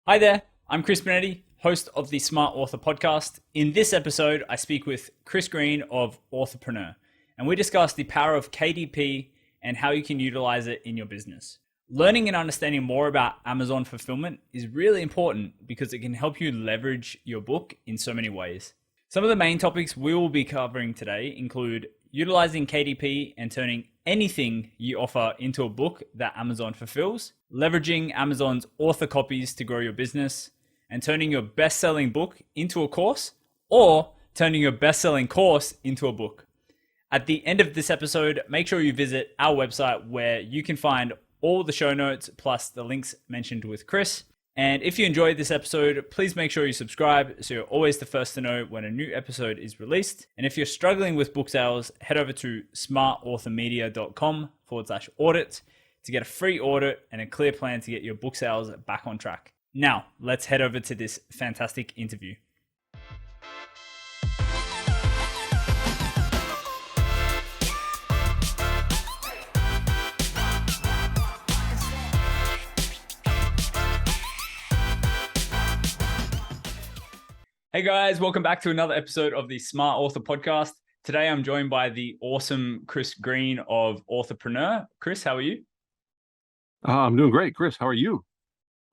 Hi there, I'm Chris Benetti, host of the Smart Author Podcast. In this episode, I speak with Chris Green of Authorpreneur, and we discuss the power of KDP and how you can utilize it in your business. Learning and understanding more about Amazon fulfillment is really important because it can help you leverage your book in so many ways. Some of the main topics we will be covering today include utilizing KDP and turning anything you offer into a book that Amazon fulfills, leveraging Amazon's author copies to grow your business, and turning your best-selling book into a course, or turning your best-selling course into a book. At the end of this episode, make sure you visit our website where you can find all the show notes plus the links mentioned with Chris. And if you enjoyed this episode, please make sure you subscribe so you're always the first to know when a new episode is released. And if you're struggling with book sales, head over to smartauthormedia.com/audit to get a free audit and a clear plan to get your book sales back on track. Now, let's head over to this fantastic interview. Hey guys, welcome back to another episode of the Smart Author Podcast. Today I'm joined by the awesome Chris Green of Authorpreneur. Chris, how are you? I'm doing great. Chris, how are you?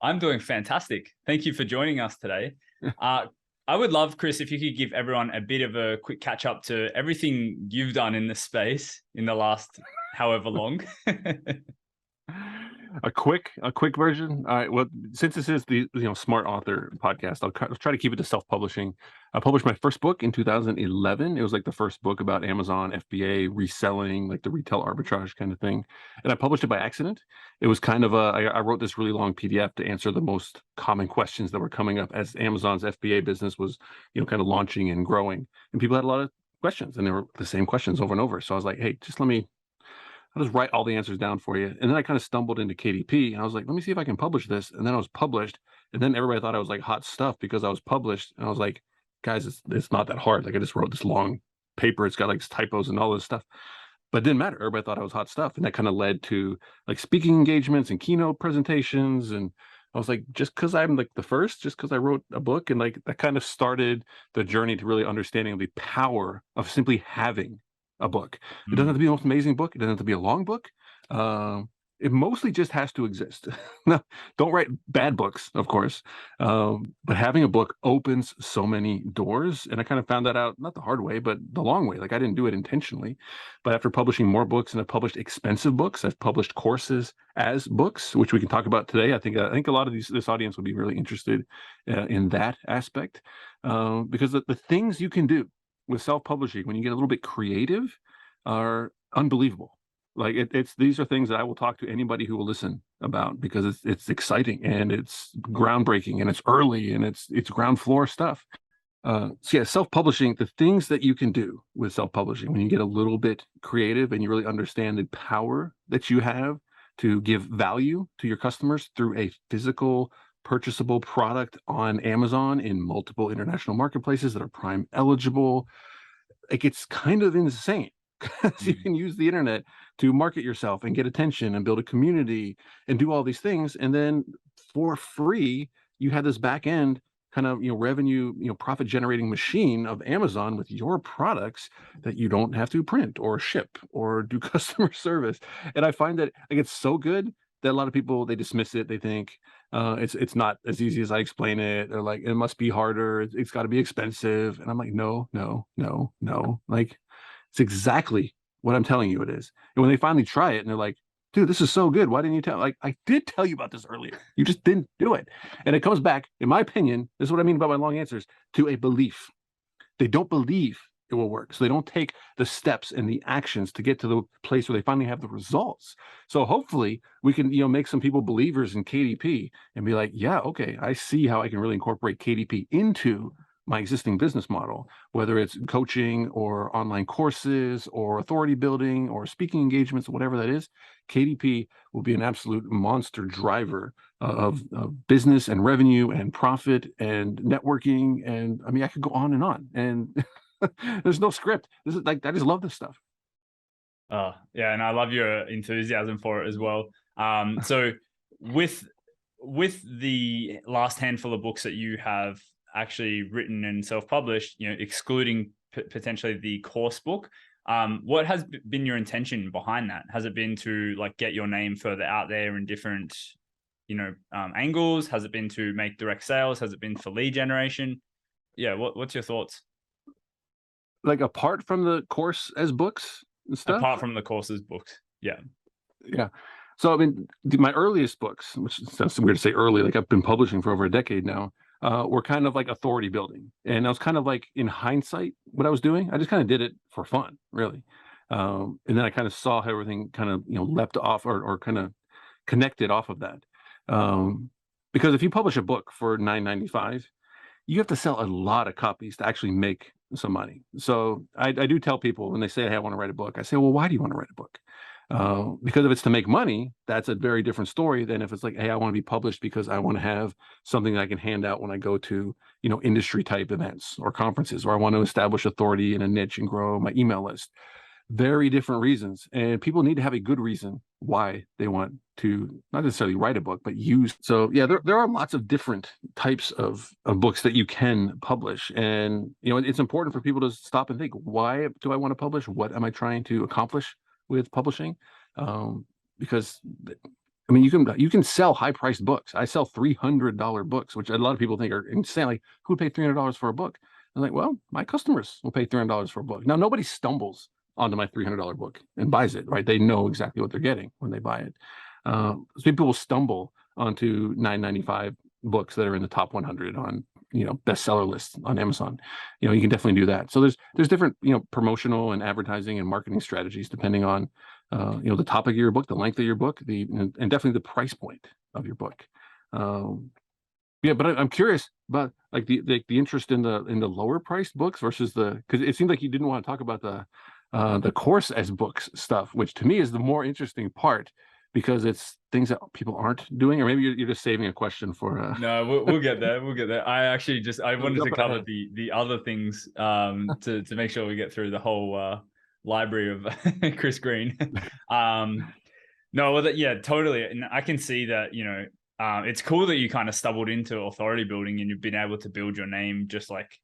I'm doing fantastic. Thank you for joining us today. I would love, Chris, if you could give everyone a bit of a quick catch up to everything you've done in this space in the last however long. A quick version. All right. Well, since this is the Smart Author Podcast, I'll try to keep it to self-publishing. I published my first book in 2011. It was like the first book about Amazon FBA reselling, like the retail arbitrage kind of thing. And I published it by accident. It was kind of I wrote this really long PDF to answer the most common questions that were coming up as Amazon's FBA business was, kind of launching and growing. And people had a lot of questions, and they were the same questions over and over. So I was like, hey, I'll just write all the answers down for you. And then I kind of stumbled into KDP and I was like, let me see if I can publish this. And then I was published. And then everybody thought I was like hot stuff because I was published. And I was like, guys, it's not that hard. Like I just wrote this long paper. It's got like typos and all this stuff. But it didn't matter. Everybody thought I was hot stuff. And that kind of led to like speaking engagements and keynote presentations. And I was like, just because I'm like the first, just because I wrote a book, and like that kind of started the journey to really understanding the power of simply having a book. It doesn't have to be the most amazing book. It doesn't have to be a long book. It mostly just has to exist. Now, don't write bad books, of course, but having a book opens so many doors. And I kind of found that out, not the hard way, but the long way. Like I didn't do it intentionally, but after publishing more books, and I've published expensive books, I've published courses as books, which we can talk about today. I think a lot of this audience will be really interested in that aspect, because the things you can do with self-publishing when you get a little bit creative are unbelievable. Like these are things that I will talk to anybody who will listen about, because it's exciting and it's groundbreaking and it's early and it's ground floor stuff. So yeah, self-publishing, the things that you can do with self-publishing when you get a little bit creative and you really understand the power that you have to give value to your customers through a physical purchasable product on Amazon in multiple international marketplaces that are Prime eligible. Like it's kind of insane because you can use the internet to market yourself and get attention and build a community and do all these things. And then for free, you have this back end kind of, revenue, profit generating machine of Amazon with your products that you don't have to print or ship or do customer service. And I find that like it's so good that a lot of people, they dismiss it. They think it's not as easy as I explain it, or like it must be harder. It's got to be expensive. And I'm like, no. Like it's exactly what I'm telling you it is. And when they finally try it and they're like, dude, this is so good. Why didn't you tell? Like I did tell you about this earlier. You just didn't do it. And it comes back, in my opinion, this is what I mean about my long answers, to a belief. They don't believe it will work. So they don't take the steps and the actions to get to the place where they finally have the results. So hopefully we can, make some people believers in KDP and be like, yeah, okay, I see how I can really incorporate KDP into my existing business model, whether it's coaching or online courses or authority building or speaking engagements, whatever that is. KDP will be an absolute monster driver of business and revenue and profit and networking. And I mean, I could go on and on. And there's no script. This is like, I just love this stuff. Yeah, and I love your enthusiasm for it as well. So with with the last handful of books that you have actually written and self-published, excluding potentially the course book, what has been your intention behind that? Has it been to like get your name further out there in different, angles? Has it been to make direct sales? Has it been for lead generation? Yeah. What's your thoughts? Like apart from the course as books and stuff? Apart from the courses books. Yeah. Yeah. So I mean, my earliest books, which sounds weird to say early, like I've been publishing for over a decade now, were kind of like authority building, and I was kind of like in hindsight what I was doing. I just kind of did it for fun, really, and then I kind of saw how everything kind of leapt off or kind of connected off of that. Um, because if you publish a book for $9.95, you have to sell a lot of copies to actually make some money. So I do tell people when they say, "Hey, I want to write a book," I say, "Well, why do you want to write a book?" Because if it's to make money, that's a very different story than if it's like, "Hey, I want to be published because I want to have something that I can hand out when I go to, industry type events or conferences, or I want to establish authority in a niche and grow my email list." Very different reasons, and people need to have a good reason why they want to not necessarily write a book but use. So yeah, there are lots of different types of books that you can publish, and it's important for people to stop and think, why do I want to publish? What am I trying to accomplish with publishing? Because I mean, you can sell high priced books. I sell $300 books, which a lot of people think are insane. Like, who would pay $300 for a book? I'm like, well, my customers will pay $300 for a book. Now, nobody stumbles onto my $300 book and buys it, right? They know exactly what they're getting when they buy it. So people will stumble onto $9.95 books that are in the top 100 on bestseller lists on Amazon. You can definitely do that. So there's different promotional and advertising and marketing strategies depending on the topic of your book, the length of your book, and definitely the price point of your book. Yeah, but I'm curious about like the interest in the lower priced books versus because it seemed like you didn't want to talk about the course as books stuff, which to me is the more interesting part because it's things that people aren't doing, or maybe you're just saving a question for. No, we'll get there. We'll get there. I actually I wanted to cover ahead. the other things to make sure we get through the whole library of Chris Green. No, well, yeah, totally. And I can see that, it's cool that you kind of stumbled into authority building and you've been able to build your name just like,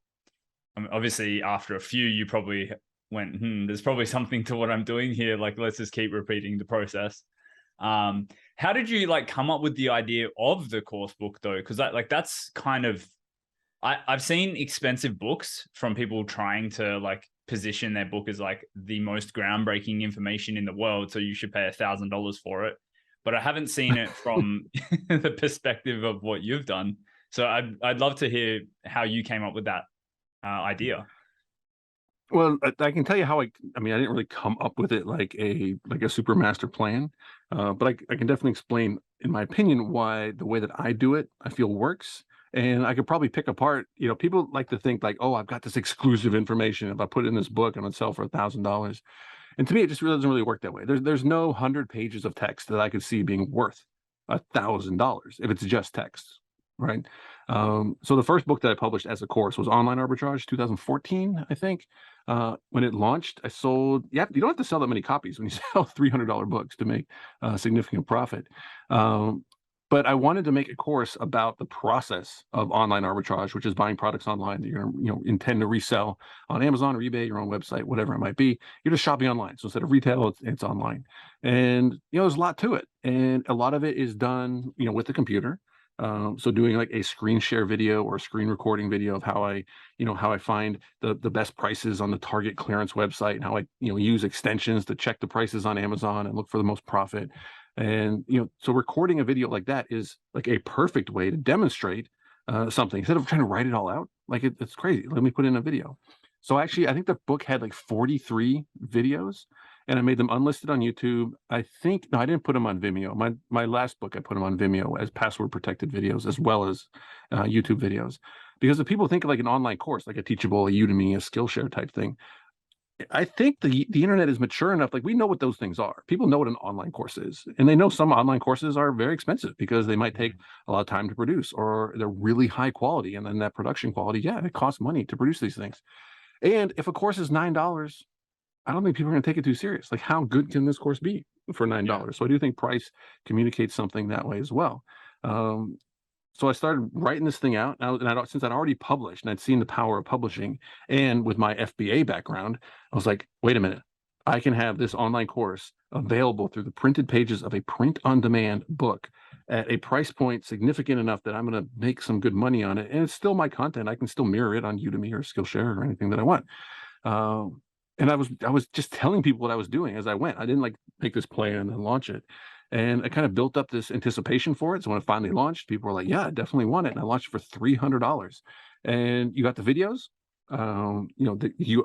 obviously after a few, you probably went, there's probably something to what I'm doing here. Like, let's just keep repeating the process. How did you like come up with the idea of the course book though? Because that's kind of, I've seen expensive books from people trying to like position their book as like the most groundbreaking information in the world, so you should pay $1,000 for it. But I haven't seen it from the perspective of what you've done. So I'd love to hear how you came up with that idea. Well, I can tell you how I mean, I didn't really come up with it like a super master plan, but I can definitely explain, in my opinion, why the way that I do it, I feel works. And I could probably pick apart, people like to think like, oh, I've got this exclusive information. If I put it in this book, I'm gonna sell for $1,000. And to me, it just really doesn't really work that way. There's no 100 pages of text that I could see being worth $1,000 if it's just text, right? So the first book that I published as a course was Online Arbitrage, 2014, I think. When it launched, I sold. Yeah, you don't have to sell that many copies when you sell $300 books to make a significant profit. But I wanted to make a course about the process of online arbitrage, which is buying products online that you're going to intend to resell on Amazon or eBay, your own website, whatever it might be. You're just shopping online. So instead of retail, it's online. And there's a lot to it, and a lot of it is done with the computer. So doing like a screen share video or a screen recording video of how I find the best prices on the Target clearance website, and how I use extensions to check the prices on Amazon and look for the most profit. And so recording a video like that is like a perfect way to demonstrate something instead of trying to write it all out. Like it's crazy. Let me put in a video. So actually, I think the book had like 43 videos, and I made them unlisted on YouTube. I think no, I didn't put them on Vimeo. My last book, I put them on Vimeo as password protected videos as well as YouTube videos, because if people think of like an online course, like a Teachable, a Udemy, a Skillshare type thing, I think the internet is mature enough. Like, we know what those things are. People know what an online course is, and they know some online courses are very expensive because they might take a lot of time to produce, or they're really high quality. And then that production quality, yeah, it costs money to produce these things. And if a course is $9, I don't think people are going to take it too serious. Like, how good can this course be for $9? So I do think price communicates something that way as well. So I started writing this thing out, since I'd already published and I'd seen the power of publishing, and with my FBA background, I was like, wait a minute, I can have this online course available through the printed pages of a print-on-demand book at a price point significant enough that I'm going to make some good money on it, and it's still my content. I can still mirror it on Udemy or Skillshare or anything that I want. And I was just telling people what I was doing as I went. I didn't like make this plan and launch it. And I kind of built up this anticipation for it. So when it finally launched, people were like, yeah, I definitely want it. And I launched for $300. And you got the videos. You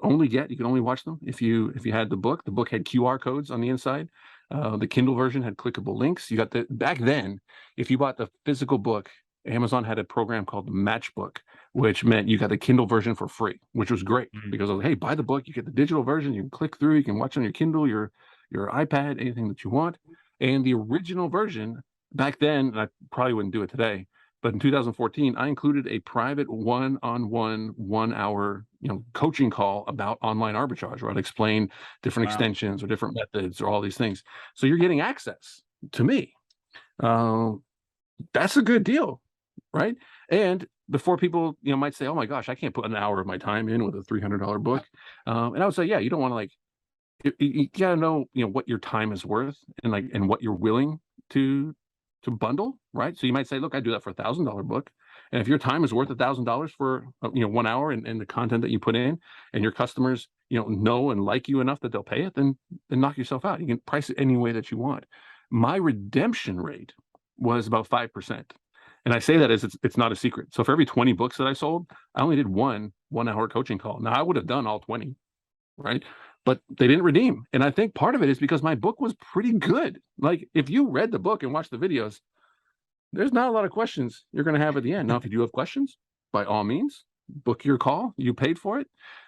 can only watch them if you had the book. The book had QR codes on the inside. The Kindle version had clickable links. You got back then, if you bought the physical book, Amazon had a program called Matchbook, which meant you got the Kindle version for free, which was great because I was, hey, buy the book, you get the digital version, you can click through, you can watch on your Kindle, your iPad, anything that you want. And the original version back then, and I probably wouldn't do it today, but in 2014, I included a private one-on-one, 1 hour, coaching call about online arbitrage, where I'd explain different extensions or different methods or all these things. So you're getting access to me. That's a good deal, right? And before people, might say, oh my gosh, I can't put an hour of my time in with a $300 book. And I would say, yeah, you don't want to you gotta know, what your time is worth and what you're willing to bundle, right? So you might say, look, I do that for $1,000 book. And if your time is worth $1,000 for 1 hour and the content that you put in, and your customers, know and like you enough that they'll pay it, then knock yourself out. You can price it any way that you want. My redemption rate was about 5%. And I say that as it's not a secret. So for every 20 books that I sold, I only did one 1 hour coaching call. Now I would have done all 20, right? But they didn't redeem. And I think part of it is because my book was pretty good. Like if you read the book and watched the videos, there's not a lot of questions you're going to have at the end. Now, if you do have questions, by all means, book your call. You paid for it.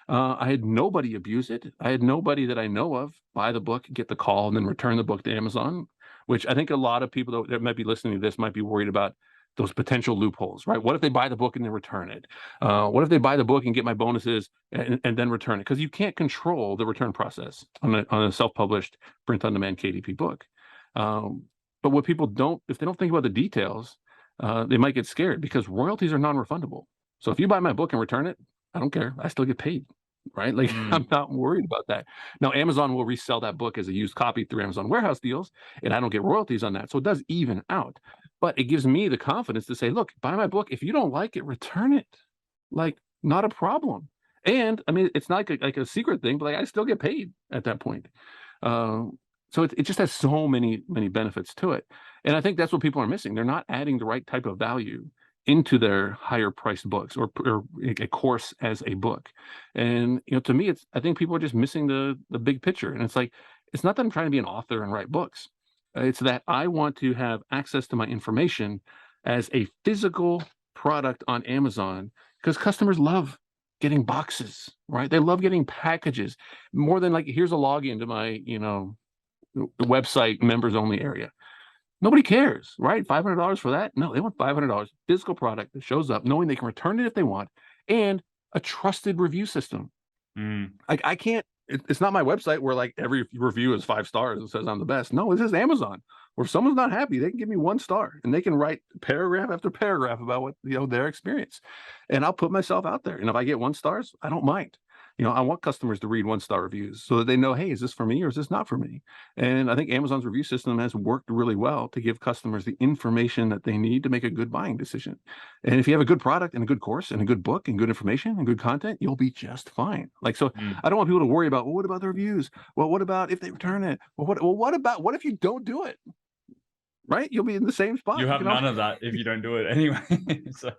I had nobody abuse it. I had nobody that I know of buy the book, get the call, and then return the book to Amazon, which I think a lot of people that might be listening to this might be worried about those potential loopholes, right? What if they buy the book and then return it? What if they buy the book and get my bonuses and then return it? Because you can't control the return process on a self-published print-on-demand KDP book. But what people don't, if they don't think about the details, they might get scared because royalties are non-refundable. So if you buy my book and return it, I don't care. I still get paid, right? Like I'm not worried about that. Now, Amazon will resell that book as a used copy through Amazon warehouse deals, and I don't get royalties on that. So it does even out. But it gives me the confidence to say, look, buy my book. If you don't like it, return it. Like, not a problem. And I mean, it's not like a secret thing, but I still get paid at that point. So it just has so many benefits to it. And I think that's what people are missing. They're not adding the right type of value into their higher priced books or a course as a book. And, to me, I think people are just missing the big picture. And it's like, it's not that I'm trying to be an author and write books. It's that I want to have access to my information as a physical product on Amazon because customers love getting boxes, right? They love getting packages more than here's a login to my, website members only area. Nobody cares, right? $500 for that? No, they want $500 physical product that shows up, knowing they can return it if they want, and a trusted review system. I can't. It's not my website where every review is 5 stars and says I'm the best. No, this is Amazon. Where if someone's not happy, they can give me 1 star and they can write paragraph after paragraph about what their experience, and I'll put myself out there. And if I get 1 stars, I don't mind. I want customers to read 1-star reviews so that they know, hey, is this for me or is this not for me? And I think Amazon's review system has worked really well to give customers the information that they need to make a good buying decision. And if you have a good product and a good course and a good book and good information and good content, you'll be just fine. I don't want people to worry about, well, what about the reviews? Well, what about if they return it? Well, what if you don't do it? Right? You'll be in the same spot. You have none of that if you don't do it anyway. So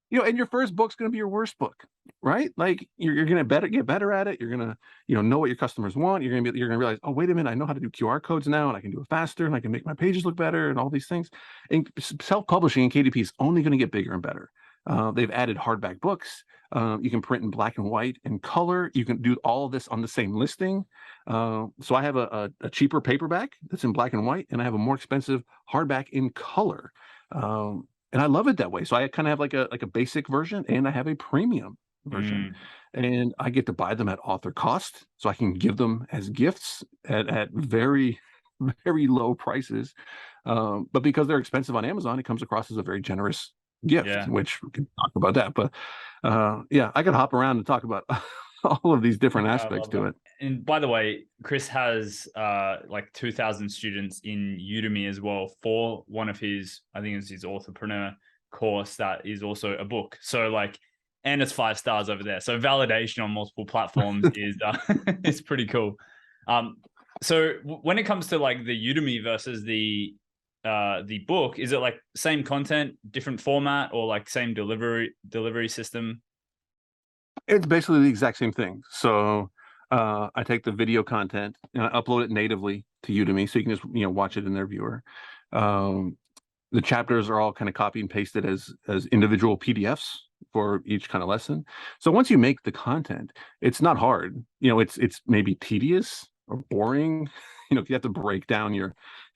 and your first book's going to be your worst book, right? You're going to get better at it. You're going to, know what your customers want. You're going to realize, oh, wait a minute, I know how to do QR codes now, and I can do it faster, and I can make my pages look better, and all these things. And self-publishing in KDP is only going to get bigger and better. They've added hardback books. You can print in black and white and color. You can do all of this on the same listing. So I have a cheaper paperback that's in black and white, and I have a more expensive hardback in color. And I love it that way. So I kind of have like a basic version, and I have a premium version, and I get to buy them at author cost. So I can give them as gifts at very, very low prices. But because they're expensive on Amazon, it comes across as a very generous gift, Yeah. which we can talk about that. But yeah, I could hop around and talk about all of these different I aspects love to that. it. And by the way, Chris has like 2,000 students in Udemy as well for one of his, I think it's his entrepreneur course that is also a book. So like, and it's 5 stars over there. So validation on multiple platforms is is pretty cool. Um, so when it comes to like the Udemy versus the book, is it like same content, different format, or like same delivery system? It's basically the exact same thing. So I take the video content and I upload it natively to Udemy, so you can just watch it in their viewer. Um, the chapters are all kind of copied and pasted as individual PDFs for each kind of lesson. So once you make the content, it's not hard. It's maybe tedious or boring. If you have to break down your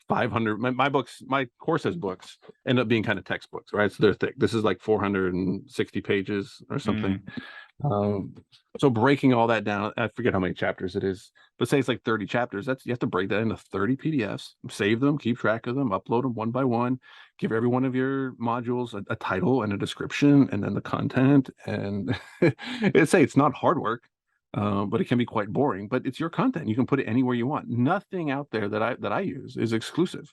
500, my books, my course has books end up being kind of textbooks, right? So they're thick. This is like 460 pages or something. Mm, Um, so breaking all that down, I forget how many chapters it is, but say it's like 30 chapters. You have to break that into 30 PDFs, save them, keep track of them, upload them one by one, give every one of your modules a title and a description, and then the content. And it's not hard work, but it can be quite boring. But it's your content; you can put it anywhere you want. Nothing out there that I use is exclusive.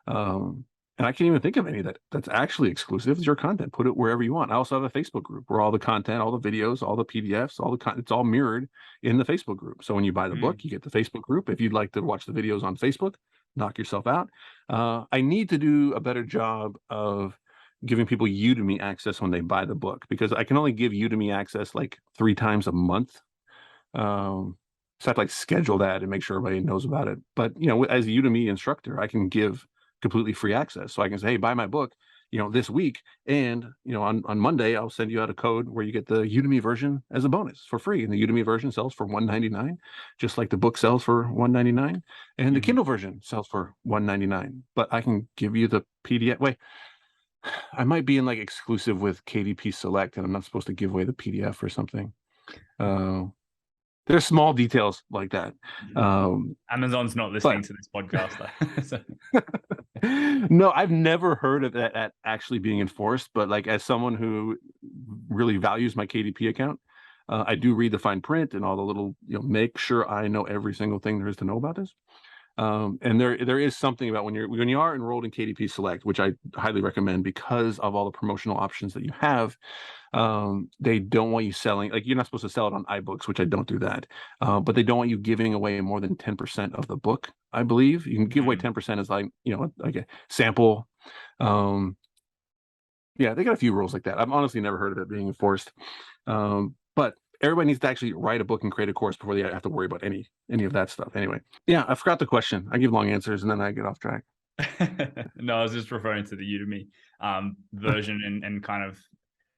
Um, and I can't even think of any that's actually exclusive. It's your content. Put it wherever you want. I also have a Facebook group where all the content, all the videos, all the PDFs, it's all mirrored in the Facebook group. So when you buy the book, mm, you get the Facebook group. If you'd like to watch the videos on Facebook, knock yourself out. I need to do a better job of giving people Udemy access when they buy the book, because I can only give Udemy access like 3 times a month. So I have to like schedule that and make sure everybody knows about it. But as a Udemy instructor, I can give completely free access. So I can say, hey, buy my book, this week. And on Monday, I'll send you out a code where you get the Udemy version as a bonus for free. And the Udemy version sells for $199, just like the book sells for $199. And the mhm. Kindle version sells for $199. But I can give you the PDF. Wait, I might be in like exclusive with KDP Select, and I'm not supposed to give away the PDF or something. Uh, there's small details like that. Amazon's not But listening to this podcast. So, no, I've never heard of that actually being enforced. But like, as someone who really values my KDP account, I do read the fine print and all the little, make sure I know every single thing there is to know about this. And there is something about when you are enrolled in KDP Select, which I highly recommend because of all the promotional options that you have. They don't want you selling, like, you're not supposed to sell it on iBooks, which I don't do that. But they don't want you giving away more than 10% of the book. I believe you can give away mm. 10% as like a sample. Yeah, they got a few rules like that. I've honestly never heard of it being enforced. But everybody needs to actually write a book and create a course before they have to worry about any of that stuff. Anyway, yeah, I forgot the question. I give long answers and then I get off track. No, I was just referring to the Udemy version and kind of,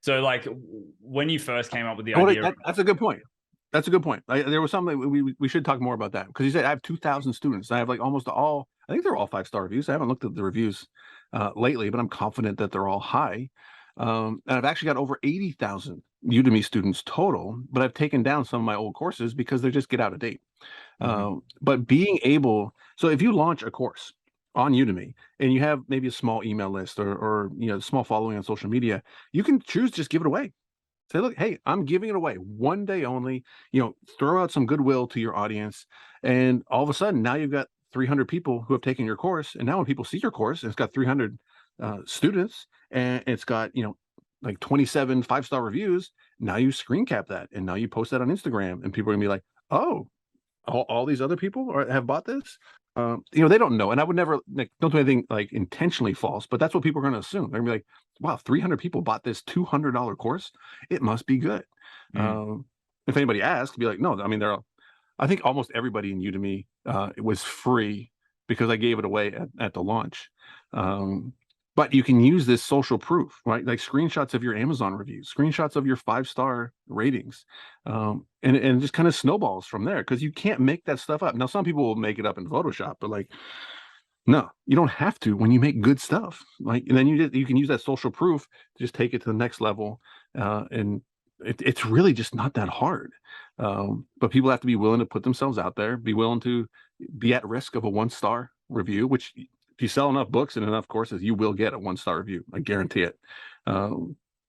so like when you first came up with the Oh, idea. that's a good point. That's a good point. There was something we should talk more about that, because you said I have 2,000 students. I have like almost all. I think they're all 5-star reviews. I haven't looked at the reviews lately, but I'm confident that they're all high. And I've actually got over 80,000 Udemy students total. But I've taken down some of my old courses because they just get out of date. Mhm. But being able, so if you launch a course on Udemy and you have maybe a small email list or small following on social media, you can choose to just give it away. Say, look, hey, I'm giving it away one day only. Throw out some goodwill to your audience, and all of a sudden now you've got 300 people who have taken your course. And now when people see your course, and it's got 300 students, and it's got like 27 5-star reviews. Now you screen cap that, and now you post that on Instagram, and people are gonna be like, oh, all these other people have bought this. They don't know, and I would never don't do anything like intentionally false, but that's what people are going to assume. They're going to be like, "Wow, 300 people bought this $200 course. It must be good." Mm. If anybody asks, be like, "No, I mean, I think almost everybody in Udemy it was free because I gave it away at the launch." But you can use this social proof, right? Like screenshots of your Amazon reviews, screenshots of your 5-star ratings, and just kind of snowballs from there, because you can't make that stuff up. Now, some people will make it up in Photoshop, but like, no, you don't have to when you make good stuff. Like, and then you can use that social proof to just take it to the next level, and it's really just not that hard. But people have to be willing to put themselves out there, be willing to be at risk of a 1-star review, which If you sell enough books and enough courses, you will get a 1-star review. I guarantee it.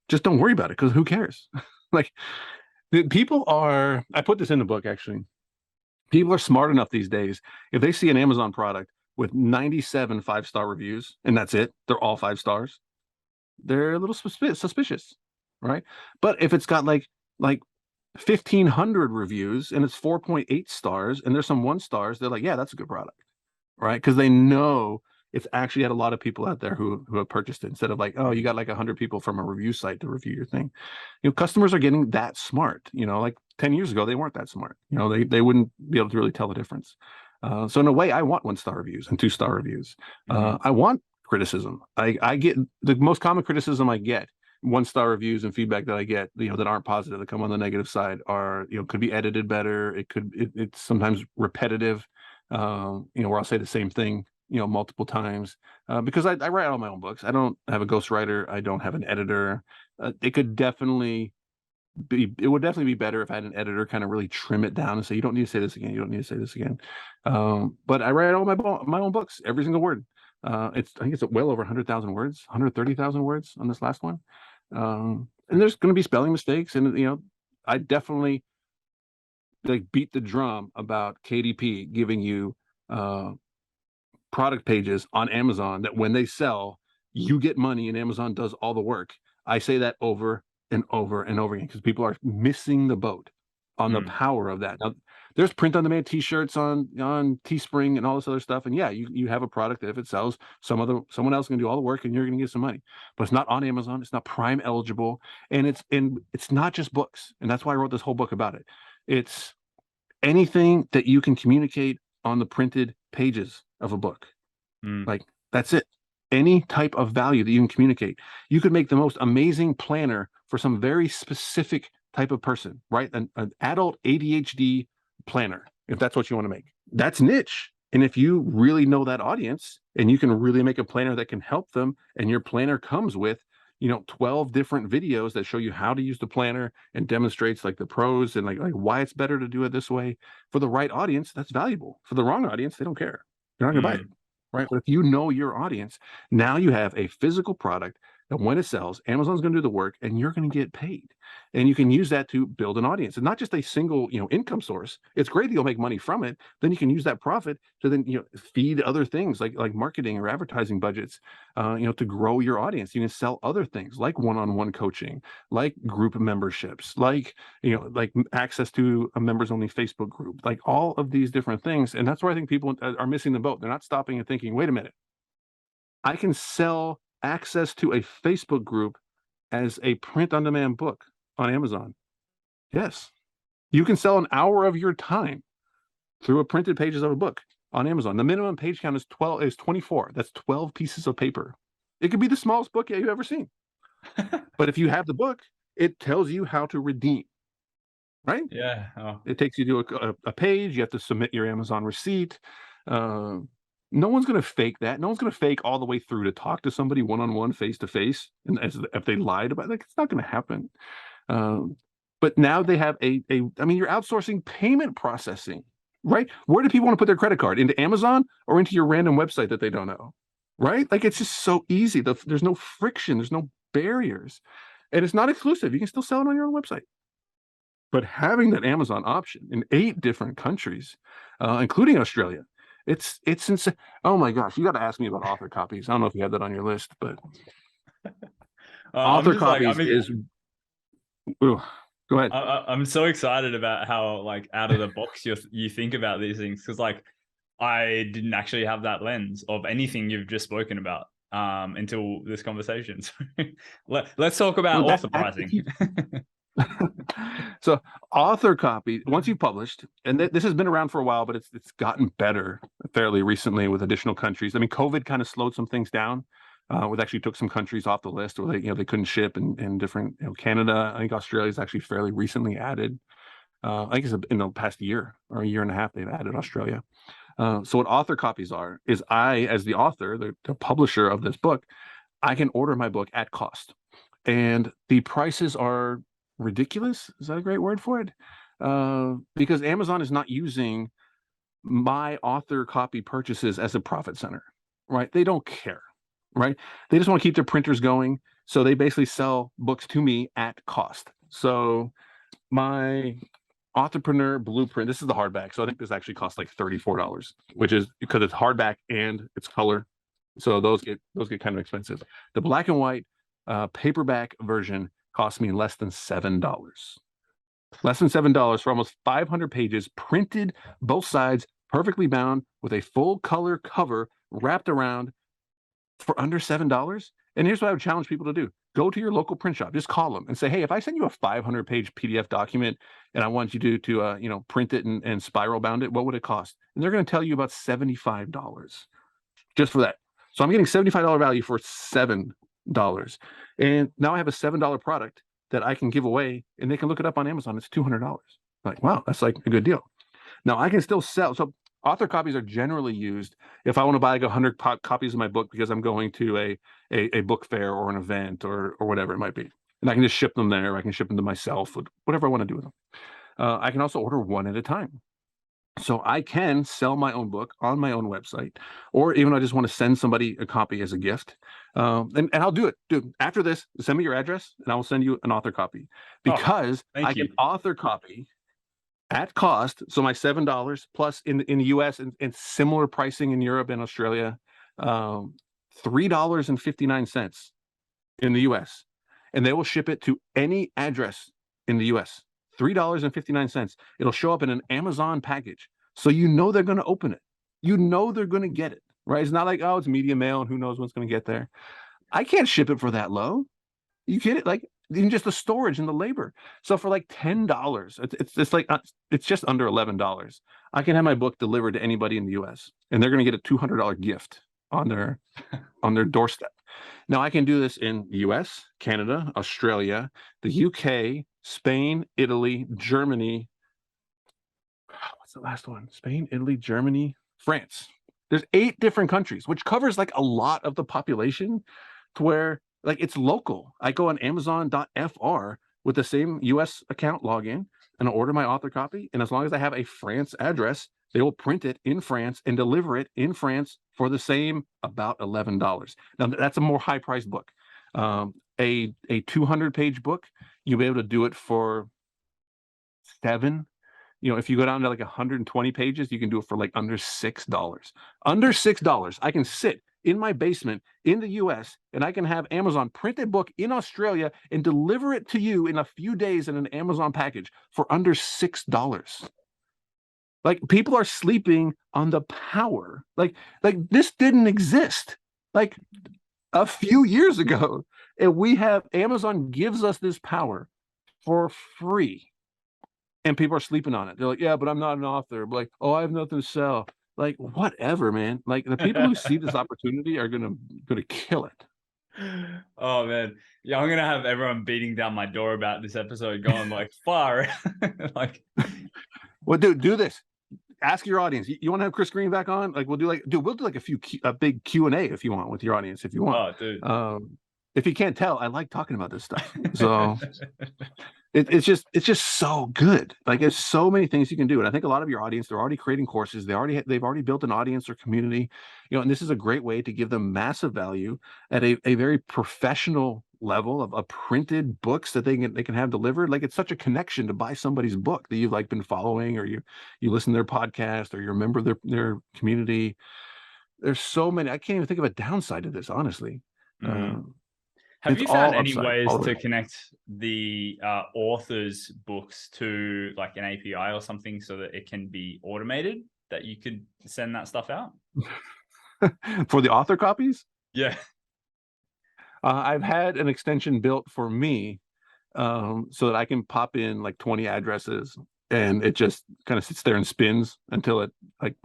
Just don't worry about it, because who cares? Like, people are, I put this in the book actually. People are smart enough these days. If they see an Amazon product with 97 5-star reviews and that's it, they're all 5 stars, they're a little suspicious, right? But if it's got like 1,500 reviews and it's 4.8 stars and there's some 1 stars, they're like, yeah, that's a good product, right? Because they know it's actually had a lot of people out there who have purchased it, instead of like, oh, you got like 100 people from a review site to review your thing. Customers are getting that smart. Like 10 years ago, they weren't that smart. They wouldn't be able to really tell the difference. So in a way, I want 1-star reviews and 2-star reviews. I want criticism. I get the most common criticism I get, 1-star reviews and feedback that I get, that aren't positive, that come on the negative side, are, could be edited better. It's sometimes repetitive, where I'll say the same thing, multiple times, because I write all my own books. I don't have a ghostwriter. I don't have an editor. It would definitely be better if I had an editor kind of really trim it down and say, you don't need to say this again. You don't need to say this again. But I write all my own books, every single word. I think it's well over 100,000 words, 130,000 words on this last one. And there's going to be spelling mistakes, and I definitely beat the drum about KDP giving you product pages on Amazon that when they sell, you get money and Amazon does all the work. I say that over and over and over again, because people are missing the boat on the power of that. Now, there's print-on-demand T-shirts on Teespring and all this other stuff, and yeah, you have a product that if it sells, someone else can do all the work and you're going to get some money. But it's not on Amazon. It's not Prime eligible, and it's not just books. And that's why I wrote this whole book about it. It's anything that you can communicate on the printed pages of a book. Like, that's it. Any type of value that you can communicate. You could make the most amazing planner for some very specific type of person, right? An adult ADHD planner, if that's what you want to make. That's niche. And if you really know that audience and you can really make a planner that can help them, and your planner comes with 12 different videos that show you how to use the planner and demonstrates like the pros and like why it's better to do it this way, for the right audience, that's valuable. For the wrong audience, they don't care. They're not going to buy it. Right. But if you know your audience, now you have a physical product that when it sells, Amazon's going to do the work and you're going to get paid. And you can use that to build an audience, and not just a single, income source. It's great that you'll make money from it. Then you can use that profit to then, feed other things like marketing or advertising budgets, to grow your audience. You can sell other things like one-on-one coaching, like group memberships, like access to a members only Facebook group, like all of these different things. And that's where I think people are missing the boat. They're not stopping and thinking, wait a minute, I can sell access to a Facebook group as a print-on-demand book on Amazon. Yes, you can sell an hour of your time through a printed pages of a book on Amazon. The minimum page count is 24. That's 12 pieces of paper. It could be the smallest book you've ever seen. But if you have the book, it tells you how to redeem, right? Yeah. Oh. It takes you to a page. You have to submit your Amazon receipt. No one's going to fake that. No one's going to fake all the way through to talk to somebody one-on-one, face-to-face, and if they lied about it, it's not going to happen. But now they have you're outsourcing payment processing, right? Where do people want to put their credit card? Into Amazon or into your random website that they don't know, right? Like, it's just so easy. There's no friction. There's no barriers. And it's not exclusive. You can still sell it on your own website. But having that Amazon option in 8 different countries, including Australia, it's insane. Oh my gosh, you got to ask me about author copies. I don't know if you have that on your list, but author copies is. Ooh, go ahead. I'm so excited about how out of the box you think about these things, because I didn't actually have that lens of anything you've just spoken about until this conversation. So let's talk about author pricing. So author copy, once you've published, and this has been around for a while, but it's gotten better fairly recently with additional countries. I mean, COVID kind of slowed some things down. It actually took some countries off the list where they couldn't ship, and different, Canada. I think Australia's actually fairly recently added. I think it's in the past year or a year and a half they've added Australia. So what author copies are is, I, as the author, the publisher of this book, I can order my book at cost, and the prices are ridiculous. Is that a great word for it? Because Amazon is not using my author copy purchases as a profit center. right? They don't care, right? They just want to keep their printers going. So they basically sell books to me at cost. So my Entrepreneur Blueprint, this is the hardback. So I think this actually costs like $34, which is because it's hardback and it's color. So those get kind of expensive. The black and white paperback version cost me less than $7. Less than $7 for almost 500 pages, printed both sides, perfectly bound with a full color cover wrapped around for under $7. And here's what I would challenge people to do. Go to your local print shop, just call them and say, hey, if I send you a 500-page PDF document and I want you to print it and spiral bound it, what would it cost? And they're going to tell you about $75 just for that. So I'm getting $75 value for $7. And now I have a $7 product that I can give away, and they can look it up on Amazon. It's $200. Like, wow, that's like a good deal. Now I can still sell. So author copies are generally used if I want to buy like 100 copies of my book because I'm going to a book fair or an event or whatever it might be. And I can just ship them there. I can ship them to myself, whatever I want to do with them. I can also order one at a time. So I can sell my own book on my own website, or even I just want to send somebody a copy as a gift. And I'll do it. Dude, after this, send me your address and I will send you an author copy because I can author copy at cost. So my $7 plus in the US and similar pricing in Europe and Australia, $3.59 in the US. And they will ship it to any address in the US. $3.59. It'll show up in an Amazon package. So you know they're going to open it. You know they're going to get it, right? It's not like, oh, it's media mail and who knows what's going to get there. I can't ship it for that low. You get it? Like even just the storage and the labor. So for like $10, it's just under $11. I can have my book delivered to anybody in the US and they're going to get a $200 gift on their doorstep. Now I can do this in the US, Canada, Australia, the UK, Spain, Italy, Germany. What's the last one? Spain, Italy, Germany, France. There's 8 different countries, which covers like a lot of the population to where like it's local. I go on Amazon.fr with the same US account login and I'll order my author copy. And as long as I have a France address, they will print it in France and deliver it in France for the same about $11. Now that's a more high priced book. A 200-page book, you'll be able to do it for $7. If you go down to like 120 pages, you can do it for like under $6. Under $6, I can sit in my basement in the US and I can have Amazon print a book in Australia and deliver it to you in a few days in an Amazon package for under $6. Like people are sleeping on the power. Like this didn't exist like a few years ago. And we have Amazon gives us this power for free. And people are sleeping on it. They're like, yeah, but I'm not an author. But like, oh, I have nothing to sell. Like, whatever, man. Like the people who see this opportunity are gonna kill it. Oh man. Yeah, I'm gonna have everyone beating down my door about this episode, going like far. Like, well, dude, do this. Ask your audience. You want to have Chris Green back on? Like, we'll do like a big Q&A if you want with your audience, if you want. Oh, dude. If you can't tell, I like talking about this stuff. So it's just so good. Like there's so many things you can do. And I think a lot of your audience, they're already creating courses. They've already built an audience or community, and this is a great way to give them massive value at a very professional level of printed books that they can have delivered. Like it's such a connection to buy somebody's book that you've like been following, or you listen to their podcast, or you're a member of their community. There's so many. I can't even think of a downside to this, honestly. Have you found any ways to connect the author's books to like an API or something so that it can be automated, that you could send that stuff out? For the author copies? Yeah. I've had an extension built for me so that I can pop in like 20 addresses and it just kind of sits there and spins until it like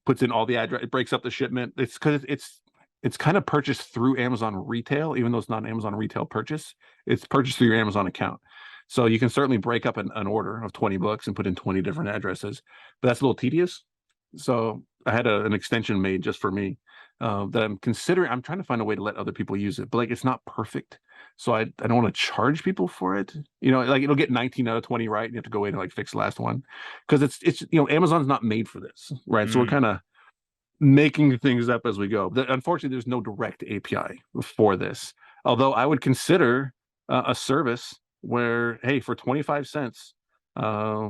puts in all the address. It breaks up the shipment. It's because it's kind of purchased through Amazon retail, even though it's not an Amazon retail purchase. It's purchased through your Amazon account. So you can certainly break up an order of 20 books and put in 20 different addresses, but that's a little tedious. So I had an extension made just for me that I'm considering. I'm trying to find a way to let other people use it, but like it's not perfect. So I don't want to charge people for it. Like it'll get 19 out of 20 right. And you have to go in and like fix the last one because it's Amazon's not made for this, right? So we're kind of making things up as we go. Unfortunately, there's no direct API for this. Although I would consider a service where, hey, for 25 cents, uh,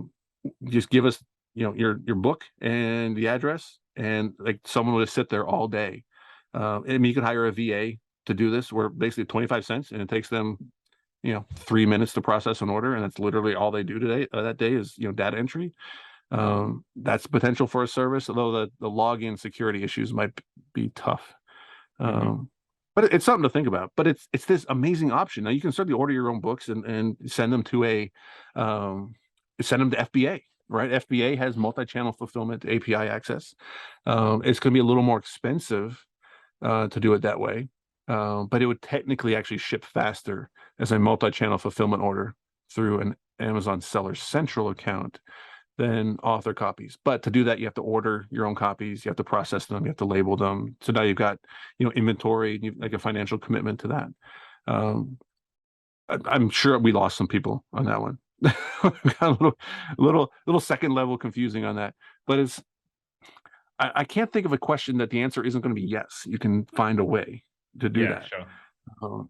just give us, your book and the address, and like someone would sit there all day. I mean, you could hire a VA to do this, where basically 25 cents, and it takes them, 3 minutes to process an order, and that's literally all they do today. That day is, data entry. That's potential for a service, although the login security issues might be tough. But it's something to think about. But it's this amazing option. Now you can certainly order your own books and send them to FBA, right? FBA has multi-channel fulfillment API access. It's going to be a little more expensive to do it that way, but it would technically actually ship faster as a multi-channel fulfillment order through an Amazon Seller Central account than author copies. But to do that, you have to order your own copies, you have to process them, you have to label them. So now you've got, inventory, like a financial commitment to that. I'm sure we lost some people on that one. Got a little second level confusing on that, but I can't think of a question that the answer isn't going to be yes. You can find a way to do that. Sure.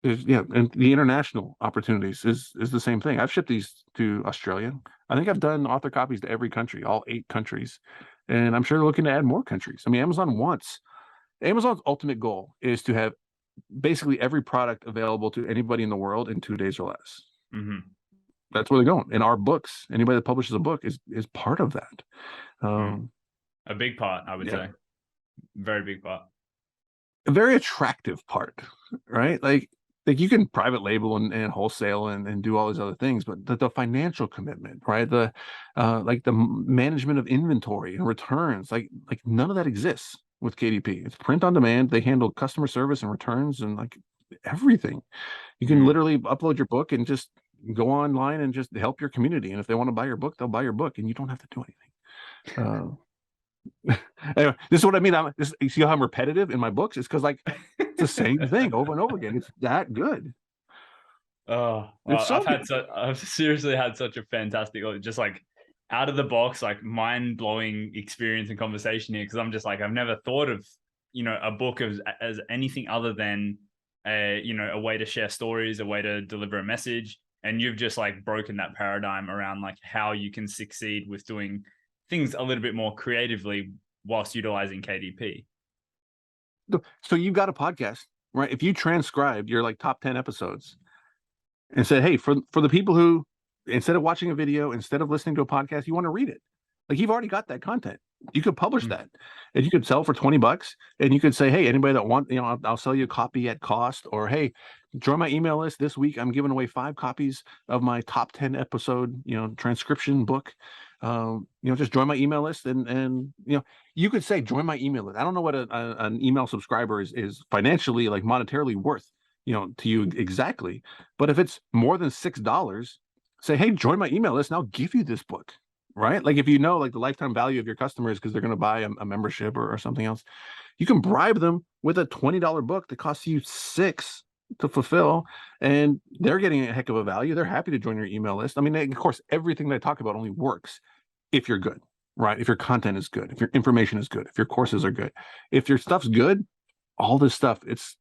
And the international opportunities is the same thing. I've shipped these to Australia. I think I've done author copies to every country, all 8 countries, and I'm sure they're looking to add more countries. I mean, Amazon's ultimate goal is to have basically every product available to anybody in the world in 2 days or less. That's where they're going. And our books, anybody that publishes a book is part of that. A big part, I would say. Very big part. A very attractive part, right? Like you can private label and wholesale and do all these other things, but the financial commitment, right? The like the management of inventory and returns, like none of that exists with KDP. It's print on demand. They handle customer service and returns and like everything. You can literally upload your book and just go online and just help your community. And if they want to buy your book, they'll buy your book, and you don't have to do anything. Anyway, this is what I mean. You see how I'm repetitive in my books? It's because like it's the same thing over and over again. It's that good. Oh, well, I've seriously had such a fantastic, just like out of the box, like mind blowing experience and conversation here. Cause I'm just like, I've never thought of, a book as anything other than a way to share stories, a way to deliver a message. And you've just like broken that paradigm around like how you can succeed with doing things a little bit more creatively whilst utilizing KDP. So you've got a podcast, right? If you transcribed your like top 10 episodes and said, hey, for the people who, instead of watching a video, instead of listening to a podcast, you want to read it. Like you've already got that content. You could publish that and you could sell for $20, and you could say, hey, anybody that want, I'll sell you a copy at cost, or, hey, join my email list this week. I'm giving away 5 copies of my top 10 episode, transcription book. Just join my email list, and you could say, join my email list. I don't know what an email subscriber is financially, like monetarily worth, to you exactly. But if it's more than $6, say, hey, join my email list and I'll give you this book. Right? Like if like the lifetime value of your customers, because they're going to buy a membership or something else, you can bribe them with a $20 book that costs you $6 to fulfill, and they're getting a heck of a value. They're happy to join your email list. I mean, of course, everything that I talk about only works if you're good, right? If your content is good, if your information is good, if your courses are good, if your stuff's good, all this stuff, it's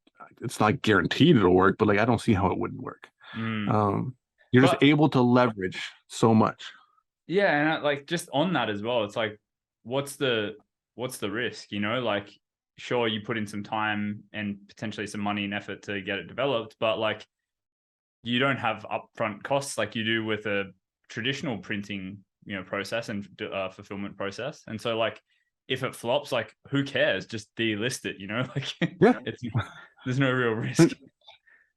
not guaranteed it'll work, but like I don't see how it wouldn't work. You're just able to leverage so much. Yeah, and like just on that as well, it's like, what's the risk? Like, sure, you put in some time and potentially some money and effort to get it developed, but like, you don't have upfront costs like you do with a traditional printing, process and fulfillment process. And so, like, if it flops, like, who cares? Just delist it. Like, there's no real risk.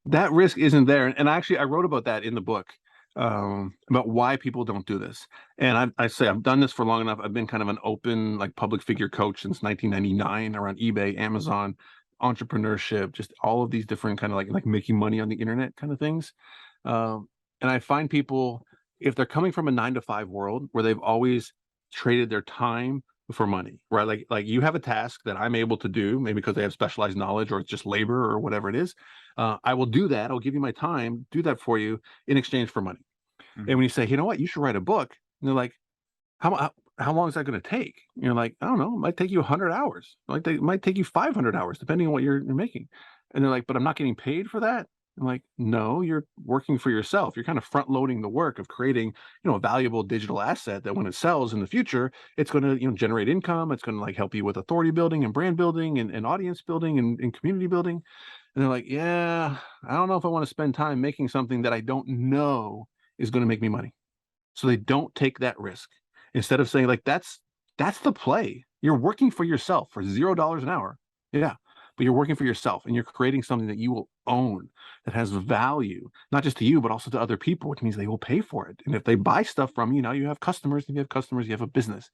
That risk isn't there, and actually, I wrote about that in the book. About why people don't do this. And I say I've done this for long enough. I've been kind of an open, like, public figure coach since 1999 around eBay, Amazon, entrepreneurship, just all of these different kind of like making money on the internet kind of things. And I find people, if they're coming from a 9-to-5 world where they've always traded their time for money, right? Like you have a task that I'm able to do, maybe because they have specialized knowledge or it's just labor or whatever it is. I will do that. I'll give you my time, do that for you in exchange for money. And when you say, you know what, you should write a book, and they're like, how how long is that going to take? You're like, I don't know, it might take you 100 hours. Like, it might take you 500 hours, depending on what you're making. And they're like, but I'm not getting paid for that. I'm like, no, you're working for yourself. You're kind of front loading the work of creating, a valuable digital asset that when it sells in the future, it's going to, generate income. It's going to like help you with authority building and brand building and audience building and community building. And they're like, yeah, I don't know if I want to spend time making something that I don't know is going to make me money. So they don't take that risk. Instead of saying like, that's the play. You're working for yourself for $0 an hour. Yeah. But you're working for yourself and you're creating something that you will own that has value, not just to you, but also to other people, which means they will pay for it. And if they buy stuff from you, now you have customers. If you have customers, you have a business.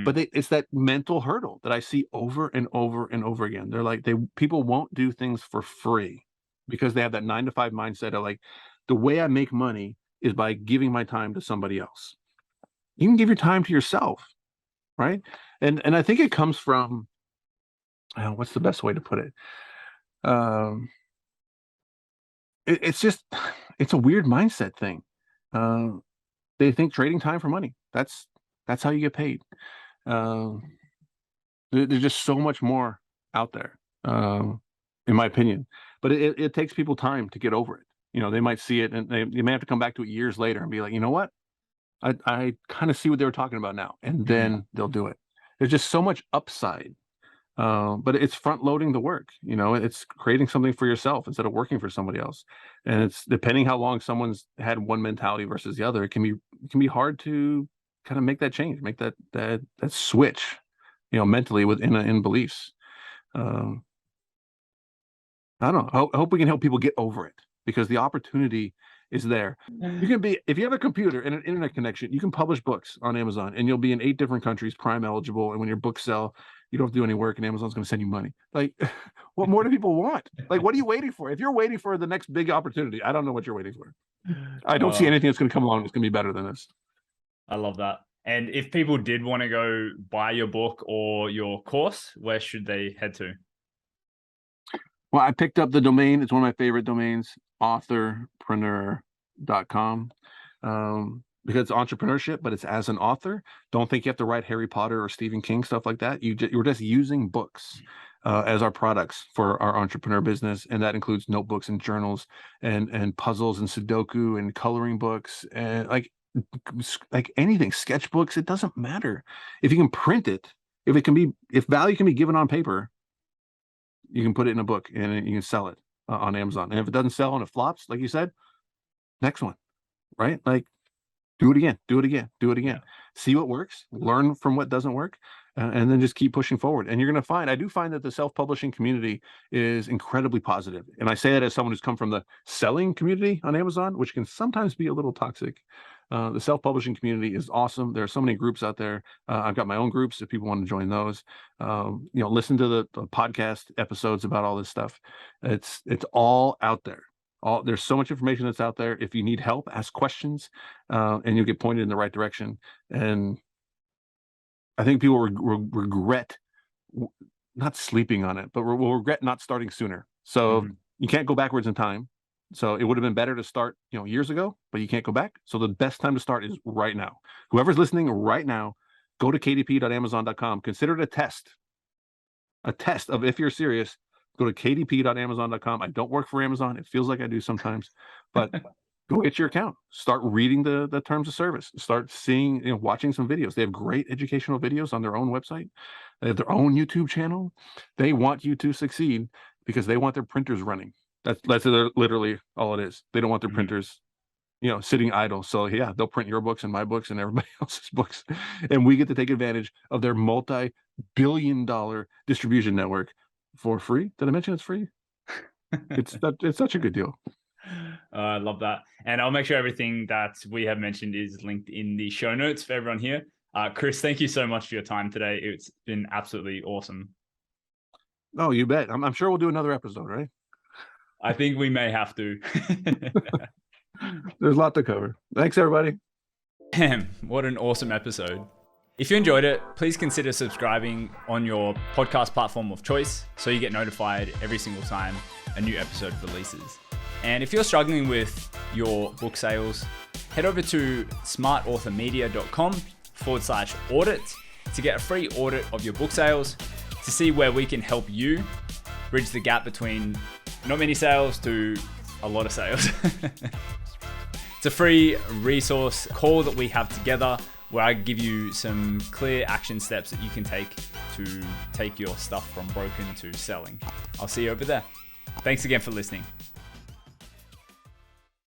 But it's that mental hurdle that I see over and over and over again. They're like, people won't do things for free because they have that 9-to-5 mindset of like, the way I make money is by giving my time to somebody else. You can give your time to yourself, right? And I think it comes from, what's the best way to put it? It's a weird mindset thing. They think trading time for money. That's how you get paid. There's just so much more out there, in my opinion. But it takes people time to get over it. They might see it and they may have to come back to it years later and be like, you know what? I kind of see what they were talking about now. And then they'll do it. There's just so much upside. But it's front loading the work. It's creating something for yourself instead of working for somebody else. And it's depending how long someone's had one mentality versus the other, it can be hard to kind of make that change, make that switch, mentally in beliefs. I don't know. I hope we can help people get over it because the opportunity is there. You can be, if you have a computer and an internet connection, you can publish books on Amazon and you'll be in 8 different countries, Prime eligible. And when your books sell, you don't have to do any work and Amazon's going to send you money. Like, what more do people want? Like, what are you waiting for? If you're waiting for the next big opportunity, I don't know what you're waiting for. I don't see anything that's going to come along that's going to be better than this. I love that. And if people did want to go buy your book or your course, where should they head to? Well, I picked up the domain. It's one of my favorite domains, authorpreneur.com. Because it's entrepreneurship, but it's as an author. Don't think you have to write Harry Potter or Stephen King, stuff like that. You're just using books as our products for our entrepreneur business. And that includes notebooks and journals and puzzles and Sudoku and coloring books and like anything, sketchbooks. It doesn't matter. If you can print it, if value can be given on paper, you can put it in a book and you can sell it on Amazon. And if it doesn't sell and it flops, like you said, next one, right? Like, do it again. Yeah. See what works, learn from what doesn't work, and then just keep pushing forward. And you're going to find, I do find that the self-publishing community is incredibly positive. And I say that as someone who's come from the selling community on Amazon, which can sometimes be a little toxic. The self-publishing community is awesome. There are so many groups out there. I've got my own groups if people want to join those. Listen to the podcast episodes about all this stuff. It's all out there. There's so much information that's out there. If you need help, ask questions, and you'll get pointed in the right direction. And I think people regret not sleeping on it, but will regret not starting sooner. So you can't go backwards in time. So it would have been better to start, years ago, but you can't go back. So the best time to start is right now. Whoever's listening right now, go to kdp.amazon.com. Consider it a test of if you're serious. Go to kdp.amazon.com. I don't work for Amazon. It feels like I do sometimes, but go get your account. Start reading the terms of service. Start seeing, watching some videos. They have great educational videos on their own website. They have their own YouTube channel. They want you to succeed because they want their printers running. That's literally all it is. They don't want their printers, sitting idle. So yeah, they'll print your books and my books and everybody else's books. And we get to take advantage of their multi-billion-dollar distribution network for free. Did I mention it's free? It's such a good deal. I love that. And I'll make sure everything that we have mentioned is linked in the show notes for everyone here. Chris, thank you so much for your time today. It's been absolutely awesome. Oh, you bet. I'm sure we'll do another episode, right? I think we may have to. There's a lot to cover. Thanks, everybody. What an awesome episode. If you enjoyed it, please consider subscribing on your podcast platform of choice so you get notified every single time a new episode releases. And if you're struggling with your book sales, head over to smartauthormedia.com podcast.com/audit to get a free audit of your book sales, to see where we can help you bridge the gap between not many sales to a lot of sales. It's a free resource call that we have together where I give you some clear action steps that you can take to take your stuff from broken to selling. I'll see you over there. Thanks again for listening.